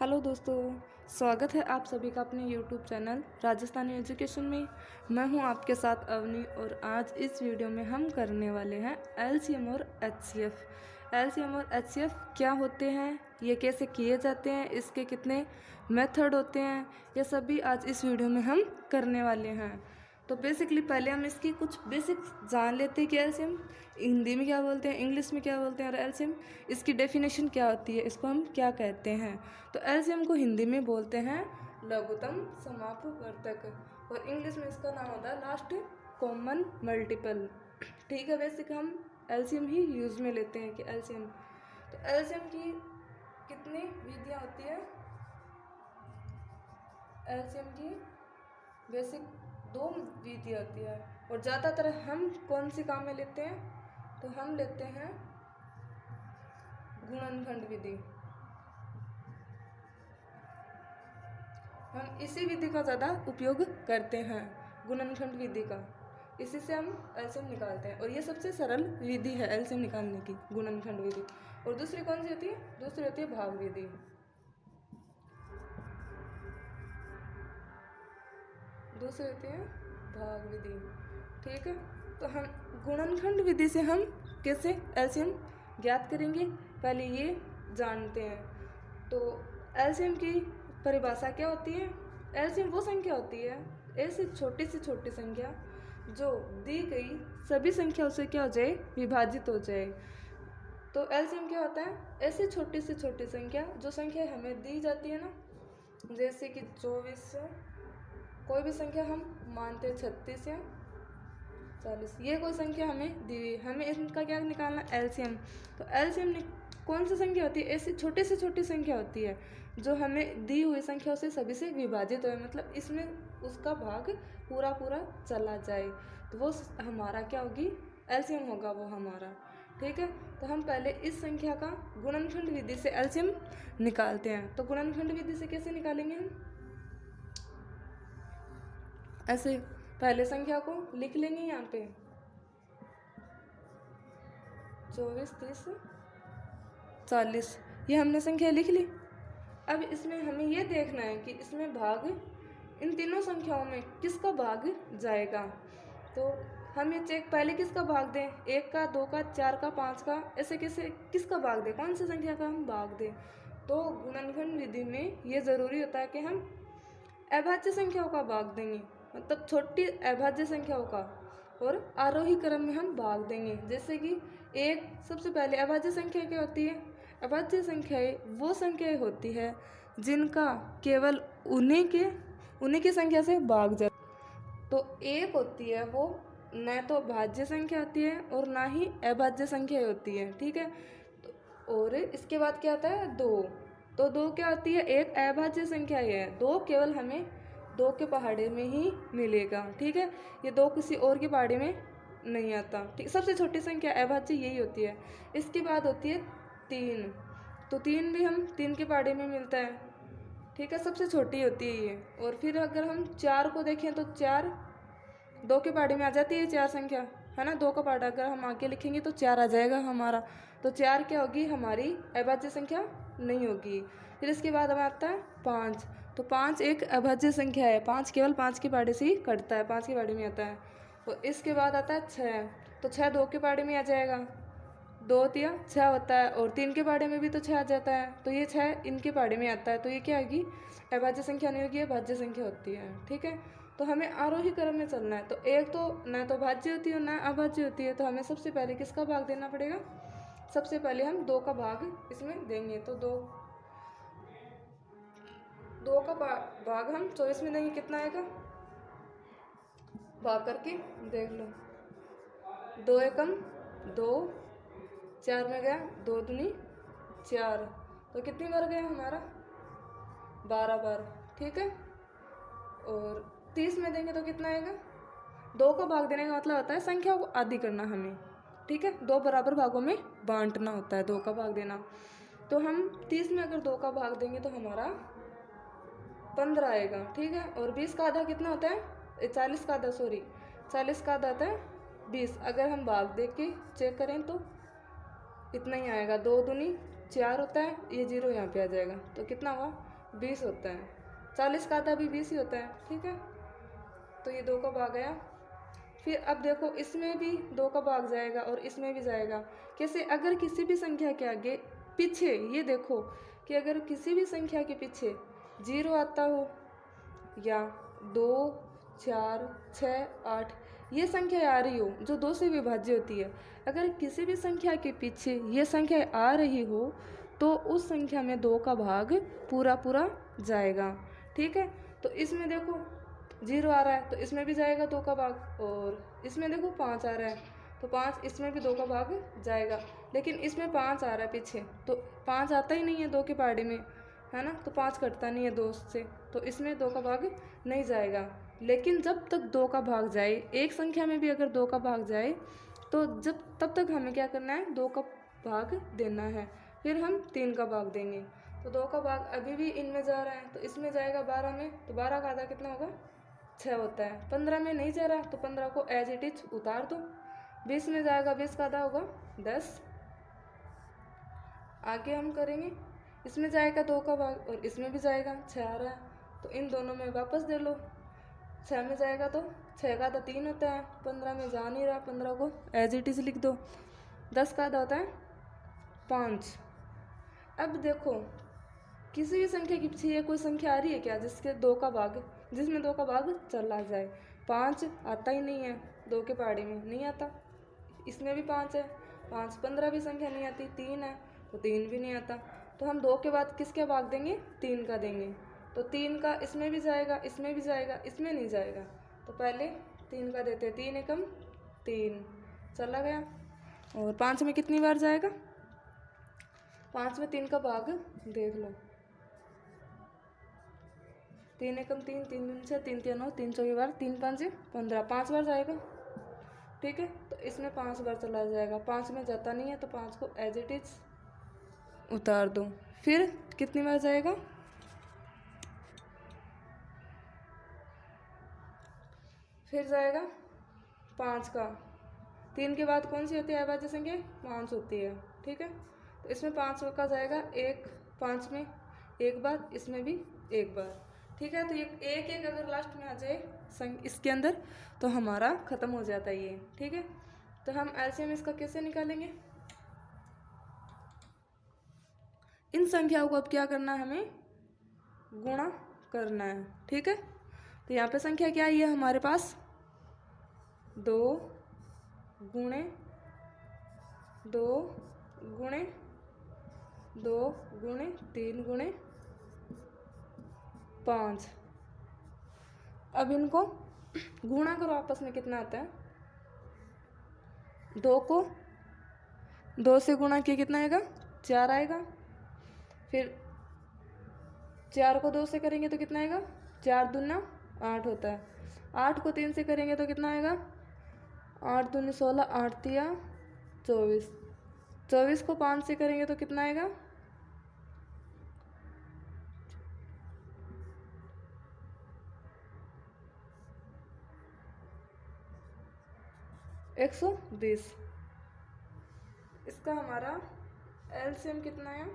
Hello दोस्तों, स्वागत है आप सभी का अपने यूट्यूब चैनल राजस्थानी एजुकेशन में। मैं हूं आपके साथ अवनी और आज इस वीडियो में हम करने वाले हैं एलसीएम और एचसीएफ। एलसीएम और एचसीएफ क्या होते हैं, ये कैसे किए जाते हैं, इसके कितने मेथड होते हैं, ये सभी आज इस वीडियो में हम करने वाले हैं। तो बेसिकली पहले हम इसकी कुछ बेसिक्स जान लेते हैं कि एलसीएम हिंदी में क्या बोलते हैं, इंग्लिश में क्या बोलते हैं और एलसीएम इसकी डेफिनेशन क्या होती है, इसको हम क्या कहते हैं। तो एलसीएम को हिंदी में बोलते हैं लघुत्तम समापवर्तक और इंग्लिश में इसका नाम होता है लास्ट कॉमन मल्टीपल। ठीक है, बेसिक हम एलसीएम ही यूज में लेते हैं कि एलसीएम। तो एलसीएम की कितनी विधियाँ होती है, एलसीएम की बेसिक 2 विधि होती है और ज़्यादातर हम कौन सी काम में लेते हैं, तो हम लेते हैं गुणनखंड विधि। हम इसी विधि का ज़्यादा उपयोग करते हैं, गुणनखंड विधि का। इसी से हम एलसीएम निकालते हैं और ये सबसे सरल विधि है एलसीएम निकालने की, गुणनखंड विधि। और दूसरी कौन सी होती है, दूसरी होती है भाग विधि। दूसरी होती है भाग विधि। ठीक है, तो हम गुणनखंड विधि से हम कैसे एलसीएम ज्ञात करेंगे, पहले ये जानते हैं। तो एलसीएम की परिभाषा क्या होती है, एलसीएम वो संख्या होती है, ऐसी छोटी से छोटी संख्या जो दी गई सभी संख्याओं से क्या हो जाए, विभाजित हो जाए। तो एलसीएम क्या होता है, ऐसी छोटी से छोटी संख्या जो संख्या हमें दी जाती है ना, जैसे कि 24, कोई भी संख्या हम मानते हैं 36 या 40, ये कोई संख्या हमें दी हुई, हमें इनका क्या निकालना, एलसीएम। तो एलसीएम कौन सी संख्या होती है, ऐसी छोटी से छोटी संख्या होती है जो हमें दी हुई संख्याओं से सभी से विभाजित हो, मतलब इसमें उसका भाग पूरा पूरा चला जाए, तो वो हमारा क्या होगी, एलसीएम होगा वो हमारा। ठीक है, तो हम पहले इस संख्या का गुणनखंड विधि से एलसीएम निकालते हैं। तो गुणनखंड विधि से कैसे निकालेंगे हम, ऐसे पहले संख्या को लिख लेंगे यहाँ पे 24, 30, 40, ये हमने संख्या लिख ली। अब इसमें हमें ये देखना है कि इसमें भाग इन तीनों संख्याओं में किसका भाग जाएगा। तो हम ये चेक पहले किसका भाग दें, 1 का, 2 का, 4 का, 5 का, ऐसे कैसे किसका भाग दें, कौन सी संख्या का हम भाग दें। तो गुणनखंड विधि में ये ज़रूरी होता है कि हम अभाज्य संख्याओं का भाग देंगे, मतलब छोटी अभाज्य संख्याओं का, और आरोही क्रम में हम भाग देंगे। जैसे कि एक सबसे पहले अभाज्य संख्या क्या होती है, अभाज्य संख्याएं वो संख्याएं होती है जिनका केवल उन्हीं की संख्या से भाग जाए। तो एक होती है वो न तो भाज्य संख्या होती है और ना ही अभाज्य संख्या होती है। ठीक है, तो और इसके बाद क्या आता है, 2। तो 2 क्या होती है, एक अभाज्य संख्या है, 2 केवल हमें 2 के पहाड़े में ही मिलेगा। ठीक है, ये 2 किसी और के पहाड़े में नहीं आता। ठीक, सबसे छोटी संख्या अभाज्य यही होती है। इसके बाद होती है 3, तो 3 भी हम 3 के पहाड़े में मिलता है। ठीक है, सबसे छोटी होती है ये। और फिर अगर हम 4 को देखें तो 4 2 के पहाड़े में आ जाती है, 4 संख्या है ना, 2 का पहाड़ा अगर हम आगे लिखेंगे तो 4 आ जाएगा हमारा। तो 4 क्या होगी, हमारी अभाज्य संख्या नहीं होगी। फिर इसके बाद हमें आता है 5, तो 5 एक अभाज्य संख्या है, 5 केवल 5 के पहाड़े से ही कटता है, 5 के पहाड़े में आता है। और इसके बाद आता है 6, तो 6 2 के पहाड़े में आ जाएगा, 2 तिया 6 होता है, और 3 के पहाड़े में भी तो 6 आ जाता है, तो ये 6 इनके पहाड़े में आता है। तो ये क्या होगी, अभाज्य संख्या नहीं होगी, ये भाज्य संख्या होती है। ठीक है, तो हमें आरोही क्रम में चलना है। तो एक तो ना तो भाज्य होती है ना अभाज्य होती है, तो हमें सबसे पहले किसका भाग देना पड़ेगा, सबसे पहले हम 2 का भाग इसमें देंगे। तो 2 का भाग हम 24 में देंगे, कितना आएगा, भाग करके देख लो, 2 एकम 2, 4 में गया 2 दूनी 4, तो कितनी बार गया हमारा, 12 बार। ठीक है, और 30 में देंगे तो कितना आएगा, 2 का भाग देने का मतलब होता है संख्या को आधी करना हमें। ठीक है, 2 बराबर भागों में बांटना होता है 2 का भाग देना। तो हम 30 में अगर 2 का भाग देंगे तो हमारा 15 आएगा। ठीक है, और 20 का आधा कितना होता है, 40 का आधा, सॉरी 40 का आधा होता है 20। अगर हम भाग दे के चेक करें तो इतना ही आएगा, 2 दूनी 4 होता है, ये 0 यहाँ पे आ जाएगा, तो कितना हुआ 20 होता है। 40 का आधा भी 20 ही होता है, ठीक है। तो ये 2 का भाग गया। फिर अब देखो इसमें भी 2 का भाग जाएगा और इसमें भी जाएगा। कैसे? अगर किसी भी संख्या के आगे पीछे, ये देखो कि अगर किसी भी संख्या के पीछे 0 आता हो या 2, 4, 6, 8 ये संख्या आ रही हो जो 2 से विभाज्य होती है, अगर किसी भी संख्या के पीछे ये संख्या आ रही हो तो उस संख्या में 2 का भाग पूरा पूरा जाएगा, ठीक है। तो इसमें देखो 0 आ रहा है तो इसमें भी जाएगा 2 का भाग, और इसमें देखो 5 आ रहा है तो 5 इसमें भी 2 का भाग जाएगा। लेकिन इसमें 5 आ रहा है पीछे तो 5 आता ही नहीं है 2 के पहाड़ी में, है ना, तो 5 कटता नहीं है 2 से, तो इसमें 2 का भाग नहीं जाएगा। लेकिन जब तक 2 का भाग जाए, एक संख्या में भी अगर 2 का भाग जाए तो तब तक हमें क्या करना है, 2 का भाग देना है। फिर हम 3 का भाग देंगे। तो 2 का भाग अभी भी इनमें जा रहा है तो इसमें जाएगा 12 में, तो 12 का आधा कितना होगा, 6 होता है। 15 में नहीं जा रहा तो 15 को एज इट इज उतार दो। 20 में जाएगा, 20 का आधा होगा 10। आगे हम करेंगे, इसमें जाएगा 2 का भाग और इसमें भी जाएगा, 6 आ रहा है तो इन दोनों में वापस दे लो। 6 में जाएगा तो 6 का आधा 3 होता है। 15 में जा नहीं रहा, 15 को एज इट इज लिख दो। 10 का आधा होता है 5। अब देखो किसी भी संख्या की पीछे कोई संख्या आ रही है क्या जिसमें 2 का भाग चला जाए। 5 आता ही नहीं है 2 के पहाड़ी में, नहीं आता। इसमें भी 5 है, 5 15 भी संख्या नहीं आती। 3 है तो 3 भी नहीं आता। तो हम 2 के बाद किसके भाग देंगे, 3 का देंगे। तो 3 का इसमें भी जाएगा, इसमें भी जाएगा, इसमें नहीं जाएगा। तो पहले 3 का देते हैं। 3 एकम 3 चला गया। और 5 में कितनी बार जाएगा, 5 में 3 का भाग देख लो। 3 एकम 3, 3 दूनी 6, 3 3 9, 3 चौकी बार, 3 5 15, 5 बार जाएगा, ठीक है। तो इसमें 5 बार चला जाएगा। 5 में जाता नहीं है तो 5 को एज इट इज उतार दो। फिर कितनी बार जाएगा, फिर जाएगा 5 का। 3 के बाद कौन सी होती है अभाज्य संख्या, 5 होती है, ठीक है। तो इसमें 5 का जाएगा 1, 5 में 1 बार, इसमें भी 1 बार, ठीक है। तो ये 1 1 अगर लास्ट में आ जाए इसके अंदर तो हमारा ख़त्म हो जाता है ये, ठीक है। तो हम एलसीएम इसका कैसे निकालेंगे, इन संख्याओं को अब क्या करना है, हमें गुणा करना है, ठीक है। तो यहाँ पे संख्या क्या है, ये हमारे पास 2 गुणे 2 गुणे 2 गुणे 3 गुणे 5। अब इनको गुणा करो आपस में, कितना आता है, 2 को 2 से गुणा किया कितना आएगा, 4 आएगा। फिर 4 को 2 से करेंगे तो कितना आएगा, 4 दूना 8 होता है। 8 को 3 से करेंगे तो कितना आएगा, 8 दूनी 16, 8 तिया 24। 24 को 5 से करेंगे तो कितना आएगा, 120। इसका हमारा एलसीएम कितना है,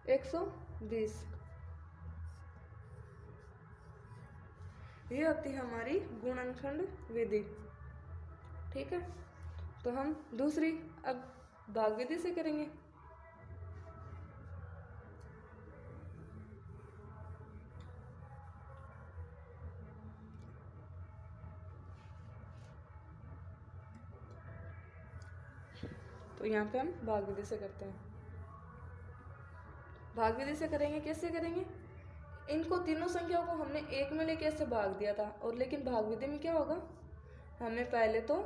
120। ये होती है हमारी गुणनखंड विधि, ठीक है। तो हम दूसरी अब भाग विधि से करेंगे। तो यहाँ पे हम भाग विधि से करते हैं। भाग विधि से करेंगे, कैसे करेंगे, इनको तीनों संख्याओं को हमने एक में लेके ऐसे भाग दिया था, और लेकिन भाग विधि में क्या होगा, हमें पहले तो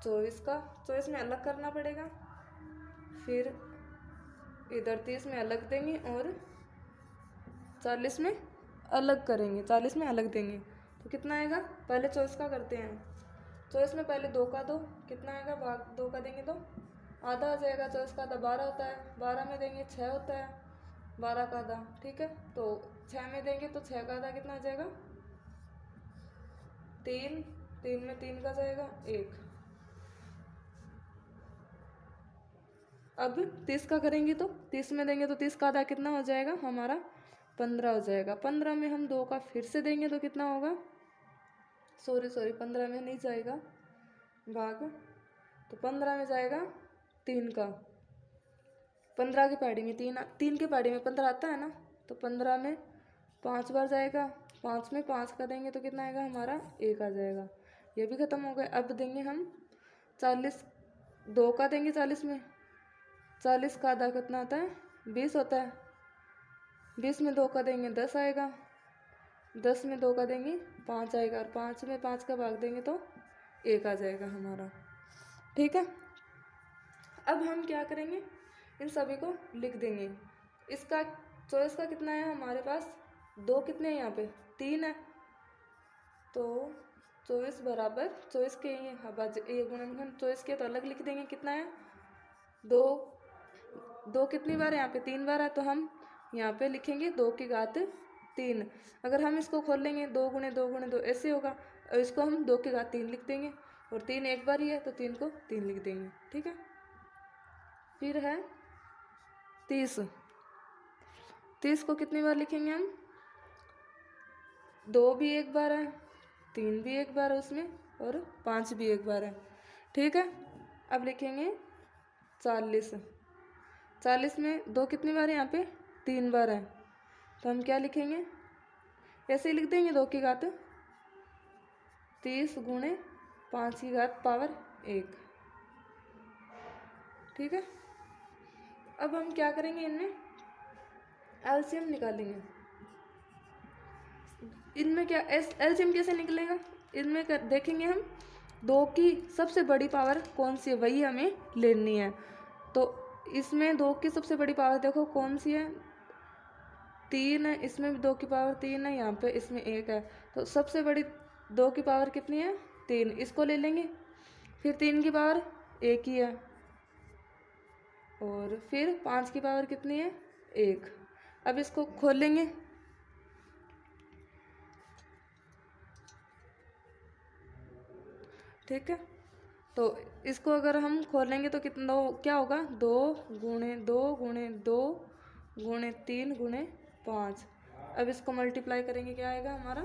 24 में अलग करना पड़ेगा, फिर इधर 30 में अलग देंगे और 40 में अलग करेंगे, 40 में अलग देंगे। तो कितना आएगा, पहले 24 का करते हैं। 24 में पहले 2 का दो, कितना आएगा, भाग 2 का देंगे तो आधा आ जाएगा। 24 का आधा 12 होता है, 12 में देंगे 6 होता है, 12 का आधा, ठीक है। तो 6 में देंगे तो 6 का आधा कितना आ जाएगा, 3, 3 में 3 का जाएगा 1। अब 30 का करेंगे तो 30 में देंगे तो 30 का आधा कितना हो जाएगा हमारा 15 हो जाएगा। 15 में हम 2 का फिर से देंगे तो कितना होगा, सॉरी 15 में नहीं जाएगा भाग, तो 15 में जाएगा 3 का। 15 की पहाड़ी में 3 की पहाड़ी में 15 आता है ना, तो 15 में 5 बार जाएगा, 5 में 5 का देंगे तो कितना आएगा हमारा 1 आ जाएगा। ये भी खत्म हो गया। अब देंगे हम 40, 2 का देंगे 40 में, 40 का आधा कितना होता है 20 होता है। 20 में 2 का देंगे 10 आएगा, 10 में 2 का देंगे 5 आएगा, और 5 में 5 का भाग देंगे तो 1 आ जाएगा हमारा। ठीक है, अब हम क्या करेंगे, इन सभी को लिख देंगे। इसका 24 का कितना है हमारे पास, 2 कितने हैं यहाँ पे 3 है, तो 24 बराबर 24 के ये गुणनखंड 24 के तो अलग लिख देंगे कितना है 2। 2 कितनी बार है यहाँ पे 3 बार है, तो हम यहाँ पे लिखेंगे 2 की घात 3। अगर हम इसको खोल लेंगे 2 गुणे 2 गुणे 2 ऐसे होगा, और इसको हम 2 की घात 3 लिख देंगे, और 3 एक बार ही है तो 3 को 3 लिख देंगे। ठीक है, फिर है 30। 30 को कितनी बार लिखेंगे हम, 2 भी एक बार है, 3 भी एक बार है उसमें, और 5 भी एक बार है। ठीक है, अब लिखेंगे 40। 40 में 2 कितनी बार है यहाँ पे 3 बार है, तो हम क्या लिखेंगे, ऐसे ही लिख देंगे 2 की घात 30 गुणे 5 की घात पावर 1। ठीक है, अब हम क्या करेंगे, इनमें एलसीएम निकालेंगे। इनमें क्या एलसीएम कैसे निकलेगा, इनमें देखेंगे हम 2 की सबसे बड़ी पावर कौन सी है वही हमें लेनी है। तो इसमें 2 की सबसे बड़ी पावर देखो कौन सी है, 3 है, इसमें भी 2 की पावर 3 है, यहाँ पे इसमें 1 है, तो सबसे बड़ी 2 की पावर कितनी है 3, इसको ले लेंगे। फिर 3 की पावर 1 ही है, और फिर 5 की पावर कितनी है 1। अब इसको खोल लेंगे, ठीक है, तो इसको अगर हम खोलेंगे तो कितना क्या होगा, 2 गुणे 2 गुणे 2 गुणे 3 गुणे 5। अब इसको मल्टीप्लाई करेंगे क्या आएगा हमारा,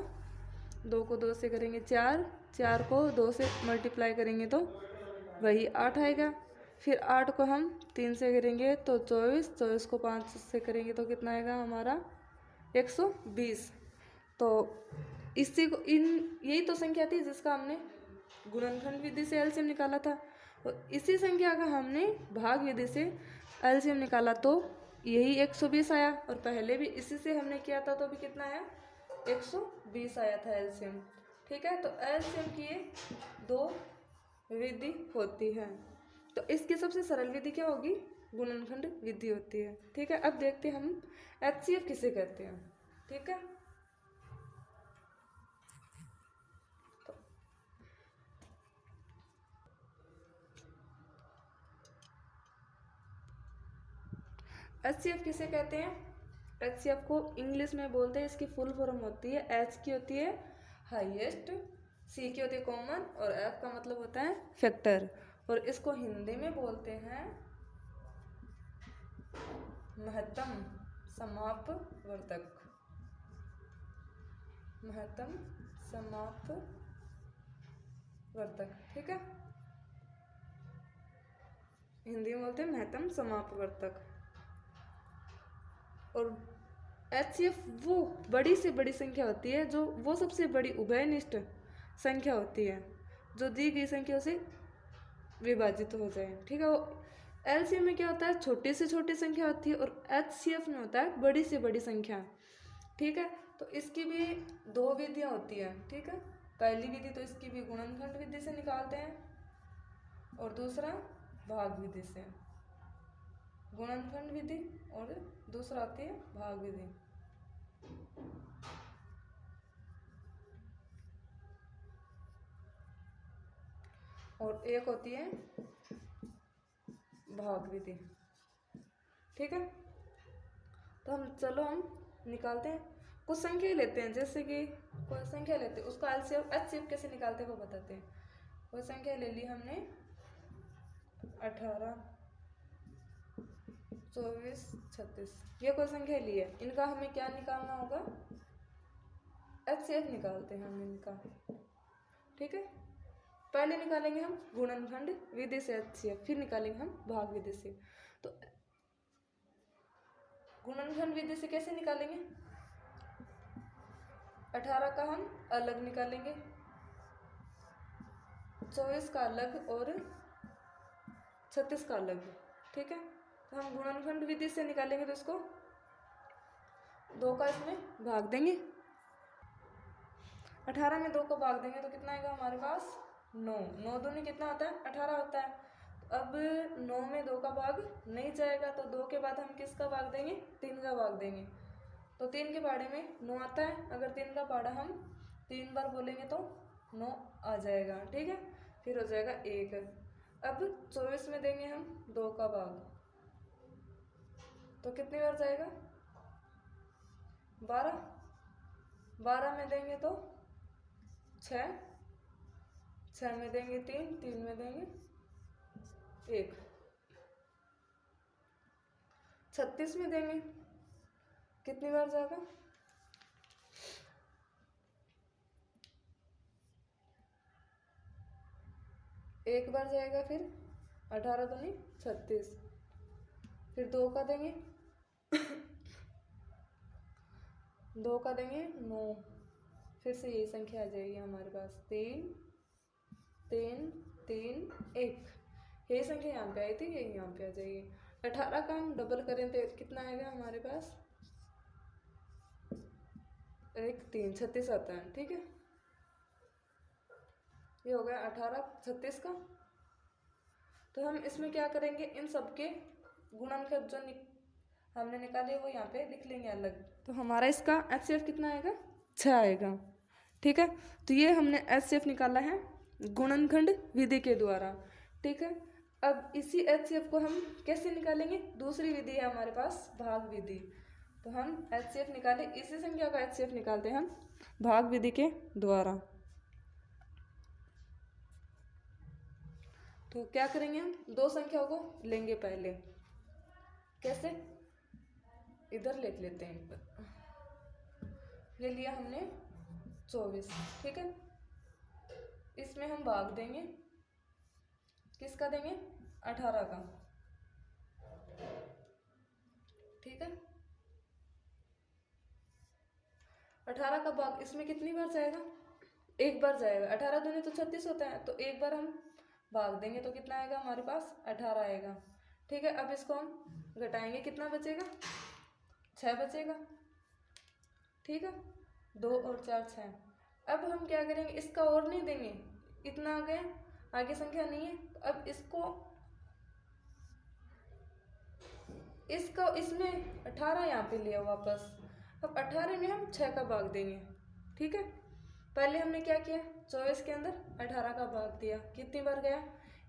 2 को 2 से करेंगे 4, 4 को 2 से मल्टीप्लाई करेंगे तो वही 8 आएगा। फिर 8 को हम 3 से करेंगे तो 24, 24 को 5 से करेंगे तो कितना आएगा हमारा 120। तो इसी को यही तो संख्या थी जिसका हमने गुणनखंड विधि से एलसीएम निकाला था, और इसी संख्या का हमने भाग विधि से एलसीएम निकाला तो यही 120 आया, और पहले भी इसी से हमने किया था तो भी कितना आया 120 आया था एलसीएम। ठीक है, तो एलसीएम की ये 2 विधि होती है। तो इसकी सबसे सरल विधि क्या होगी, गुणनखंड विधि होती है। ठीक है, अब देखते हैं हम एचसीएफ किसे कहते हैं। ठीक है, एचसीएफ किसे कहते हैं, एचसीएफ को इंग्लिश में बोलते हैं, इसकी फुल फॉर्म होती है, एच की होती है हाईएस्ट, सी की होती है कॉमन, और एफ का मतलब होता है फैक्टर, और इसको हिंदी में बोलते हैं महत्तम समापवर्तक। महत्तम समापवर्तक। ठीक है, हिंदी में बोलते हैं महत्तम समापवर्तक। और एचसीएफ वो बड़ी से बड़ी संख्या होती है, जो वो सबसे बड़ी उभयनिष्ठ संख्या होती है जो दी गई संख्या से विभाजित हो जाए। ठीक है, वो एलसीएम में क्या होता है, छोटी से छोटी संख्या होती है, और एचसीएफ में होता है बड़ी से बड़ी संख्या। ठीक है, तो इसकी भी 2 विधियाँ होती हैं। ठीक है, पहली विधि तो इसकी भी गुणनखंड विधि से निकालते हैं, और दूसरा भाग विधि से। गुणनखंड विधि और दूसरा आती है भाग विधि। और एक होती है भाग विधि। ठीक है, तो हम निकालते हैं, कुछ संख्या लेते हैं, जैसे कि कोई संख्या लेते हैं उसका एचसीएफ कैसे निकालते हैं वो बताते हैं। कोई संख्या ले ली हमने 18, 24, 36, ये कोई संख्या ली है, इनका हमें क्या निकालना होगा, HCF निकालते हैं हम इनका। ठीक है, पहले निकालेंगे हम गुणनखंड विधि से HCF, फिर निकालेंगे हम भाग विधि से। तो गुणनखंड विधि से कैसे निकालेंगे, 18 का हम अलग निकालेंगे, 24 का अलग और 36 का अलग। ठीक है, तो हम गुणनखंड विधि से निकालेंगे तो इसको 2 का इसमें भाग देंगे, 18 में 2 को भाग देंगे तो कितना आएगा हमारे पास, 9। 9 दूनी कितना होता है, 18 होता है। अब 9 में 2 का भाग नहीं जाएगा, तो 2 के बाद हम किसका भाग देंगे, 3 का भाग देंगे। तो 3 के पाड़े में 9 आता है, अगर 3 का पाड़ा हम 3 बार बोलेंगे तो 9 आ जाएगा। ठीक है, फिर हो जाएगा 1। अब 24 में देंगे हम 2 का भाग, तो कितनी बार जाएगा, 12। 12 में देंगे तो 6, 6 में देंगे 3, 3 में देंगे 1। 36 में देंगे कितनी बार जाएगा, 1 बार जाएगा, फिर 18 दूनी 36, फिर 2 का देंगे 2 का देंगे 9, फिर से यही संख्या आ जाएगी हमारे पास, 3, 3, 3, 1। यही संख्या यहाँ पे आई थी, यही यहाँ पे आ जाएगी। 18 का हम डबल करें तो कितना आएगा हमारे पास, 1, 3, 36 आता है। ठीक है, ये हो गया 18, 36 का। तो हम इसमें क्या करेंगे, इन सबके गुणनखंड जो हमने निकाले वो यहाँ पे लिख लेंगे अलग। तो हमारा इसका HCF कितना आएगा, 6 आएगा। ठीक है, तो ये हमने HCF निकाला है गुणनखंड विधि के द्वारा। ठीक है, अब इसी HCF को हम कैसे निकालेंगे, दूसरी विधि है हमारे पास, भाग विधि। तो हम HCF निकाले, इसी संख्या का HCF निकालते हैं हम भाग विधि के द्वारा। तो क्या करेंगे, हम 2 संख्याओं को लेंगे पहले, कैसे, इधर लिख लेते हैं, ले लिया हमने 24। ठीक है, इसमें हम भाग देंगे, किसका देंगे, 18 का। ठीक है, 18 का भाग इसमें कितनी बार जाएगा, 1 बार जाएगा। 18 दूनी तो 36 होता है, तो 1 बार हम भाग देंगे तो कितना आएगा हमारे पास, 18 आएगा। ठीक है, अब इसको हम घटाएंगे, कितना बचेगा, 6 बचेगा। ठीक है, 2 और 4 6। अब हम क्या करेंगे, इसका और नहीं देंगे, इतना आ गया, आगे संख्या नहीं है, तो अब इसको इसमें 18 यहाँ पे लिया वापस। अब 18 में हम 6 का भाग देंगे। ठीक है, पहले हमने क्या किया, 24 के अंदर 18 का भाग दिया, कितनी बार गया,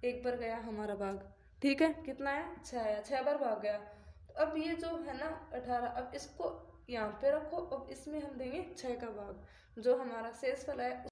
1 बार गया हमारा भाग। ठीक है, कितना आया, 6 आया, 6 बार भाग गया। तो अब ये जो है ना 18, अब इसको यहाँ पे रखो, अब इसमें हम देंगे 6 का भाग, जो हमारा शेषफल है